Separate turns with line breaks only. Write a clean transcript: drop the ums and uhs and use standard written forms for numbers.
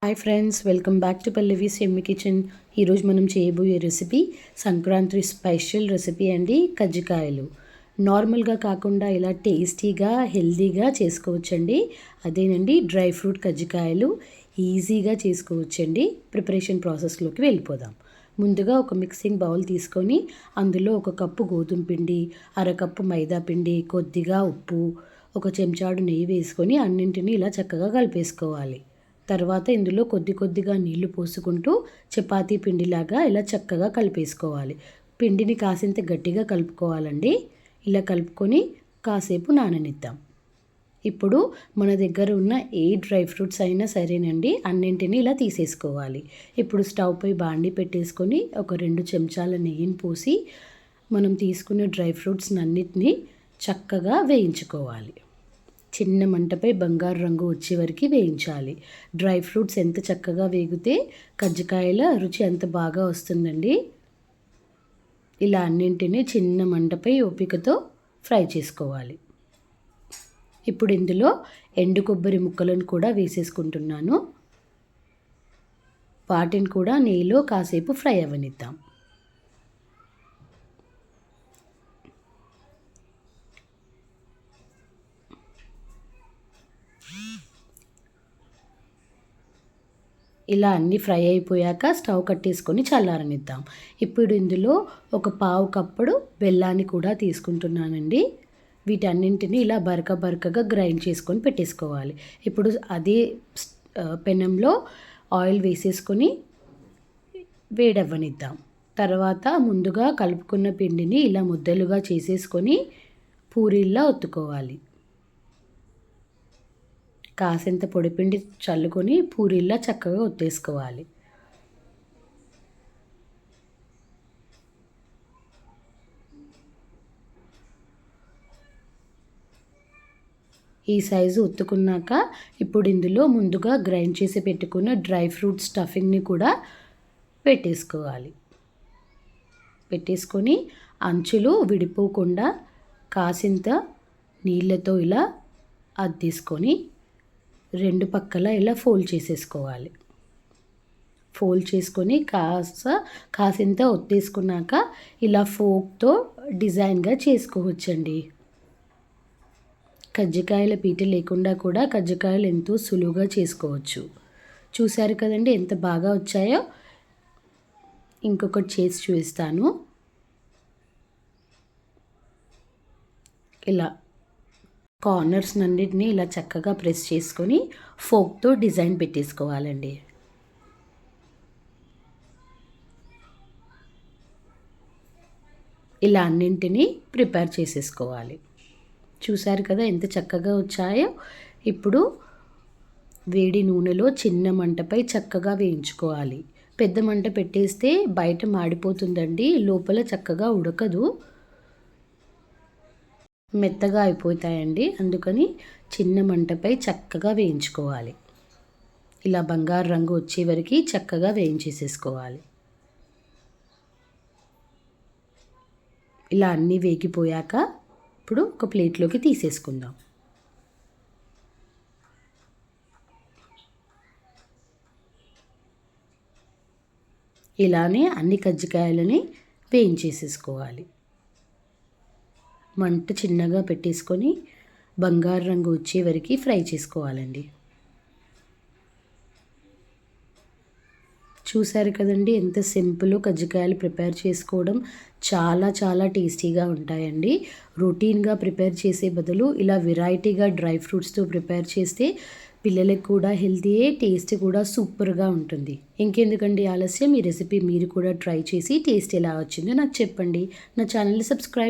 Hi friends, welcome back to Pallavi's yummy kitchen. ఈరోజు మనం చేయబోయే రెసిపీ సంక్రాంతి స్పెషల్ రెసిపీ అండి. కజ్జికాయలు నార్మల్గా కాకుండా ఇలా టేస్టీగా హెల్తీగా చేసుకోవచ్చండి. అదేనండి డ్రై ఫ్రూట్ కజ్జికాయలు ఈజీగా చేసుకోవచ్చండి. ప్రిపరేషన్ ప్రాసెస్లోకి వెళ్ళిపోదాం. ముందుగా ఒక మిక్సింగ్ బౌల్ తీసుకొని అందులో 1 కప్పు గోధుమ పిండి, అరకప్పు మైదా పిండి, కొద్దిగా ఉప్పు, 1 చెంచాడు నెయ్యి వేసుకొని అన్నింటినీ ఇలా చక్కగా కలిపేసుకోవాలి. తర్వాత ఇందులో కొద్దిగా నీళ్లు పోసుకుంటూ చపాతీ పిండిలాగా ఇలా చక్కగా కలిపేసుకోవాలి. పిండిని కాసింత గట్టిగా కలుపుకోవాలండి. ఇలా కలుపుకొని కాసేపు నాననిద్దాం. ఇప్పుడు మన దగ్గర ఉన్న ఏ డ్రై ఫ్రూట్స్ అయినా సరేనండి, అన్నింటినీ ఇలా తీసేసుకోవాలి. ఇప్పుడు స్టవ్ పై బాండి పెట్టేసుకొని 2 చెంచాల నెయ్యిని పోసి మనం తీసుకున్న డ్రై ఫ్రూట్స్ అన్నిటినీ చక్కగా వేయించుకోవాలి. చిన్న మంటపై బంగారు రంగు వచ్చే వరకు వేయించాలి. డ్రై ఫ్రూట్స్ ఎంత చక్కగా వేగితే కజ్జికాయల రుచి అంత బాగా వస్తుందండి. ఇలా అన్నింటినీ చిన్న మంటపై ఓపికతో ఫ్రై చేసుకోవాలి. ఇప్పుడు ఇందులో ఎండు కొబ్బరి ముక్కలను కూడా వేసేసుకుంటున్నాను. వాటిని కూడా నెయ్యిలో కాసేపు ఫ్రై అవ్వనిద్దాం. ఇలా అన్నీ ఫ్రై అయిపోయాక స్టవ్ కట్టేసుకొని చల్లారనిద్దాం. ఇప్పుడు ఇందులో 1/4 కప్పుడు బెల్లాన్ని కూడా తీసుకుంటున్నానండి. వీటన్నింటినీ ఇలా బరకగా గ్రైండ్ చేసుకొని పెట్టేసుకోవాలి. ఇప్పుడు అదే పెనంలో ఆయిల్ వేసేసుకొని వేడవ్వనిద్దాం. తర్వాత ముందుగా కలుపుకున్న పిండిని ఇలా ముద్దలుగా చేసేసుకొని పూరీల్లా ఒత్తుకోవాలి. కాసింత పొడిపిండి చల్లుకొని పూరీల్లా చక్కగా ఒత్తేసుకోవాలి. ఈ సైజు ఒత్తుకున్నాక ఇప్పుడు ఇందులో ముందుగా గ్రైండ్ చేసి పెట్టుకున్న డ్రై ఫ్రూట్ స్టఫింగ్ని కూడా పెట్టేసుకోవాలి. పెట్టేసుకొని అంచులు విడిపోకుండా కాసింత నీళ్ళతో ఇలా అద్దేసుకొని 2 పక్కల ఇలా ఫోల్డ్ చేసేసుకోవాలి. ఫోల్డ్ చేసుకొని కాసింత ఒత్తేసుకున్నాక ఇలా ఫోక్తో డిజైన్గా చేసుకోవచ్చండి. కజ్జికాయల పీట లేకుండా కూడా కజ్జికాయలు ఎంతో సులువుగా చేసుకోవచ్చు. చూశారు కదండి ఎంత బాగా వచ్చాయో. ఇంకొకటి చేసి చూపిస్తాను. ఇలా కార్నర్స్ అన్నిటిని ఇలా చక్కగా ప్రెస్ చేసుకొని ఫోక్తో డిజైన్ పెట్టేసుకోవాలండి. ఇలా అన్నింటినీ ప్రిపేర్ చేసేసుకోవాలి. చూశారు కదా ఎంత చక్కగా వచ్చాయో. ఇప్పుడు వేడి నూనెలో చిన్న మంటపై చక్కగా వేయించుకోవాలి. పెద్ద మంట పెట్టేస్తే బయట మాడిపోతుందండి, లోపల చక్కగా ఉడకదు, మెత్తగా అయిపోతాయండి. అందుకని చిన్న మంటపై చక్కగా వేయించుకోవాలి. ఇలా బంగారు రంగు వచ్చే వరకు చక్కగా వేయించేసేసుకోవాలి. ఇలా అన్నీ వేగిపోయాక ఇప్పుడు ఒక ప్లేట్లోకి తీసేసుకుందాం. ఇలానే అన్ని కజ్జికాయలని వేయించేసేసుకోవాలి. మంట చిన్నగా పెట్టేసుకొని బంగారు రంగు వచ్చే వరకు ఫ్రై చేసుకోవాలండి. చూశారు కదండి ఎంత సింపుల్. కజ్జికాయలు ప్రిపేర్ చేసుకోవడం చాలా టేస్టీగా ఉంటాయండి. రొటీన్గా ప్రిపేర్ చేసే బదులు ఇలా వెరైటీగా డ్రై ఫ్రూట్స్తో ప్రిపేర్ చేస్తే పిల్లలకు కూడా హెల్తీయే, టేస్ట్ కూడా సూపర్గా ఉంటుంది. ఇంకెందుకండి ఆలస్యం, ఈ రెసిపీ మీరు కూడా ట్రై చేసి టేస్ట్ ఎలా వచ్చిందో నాకు చెప్పండి. నా ఛానల్ని సబ్స్క్రైబ్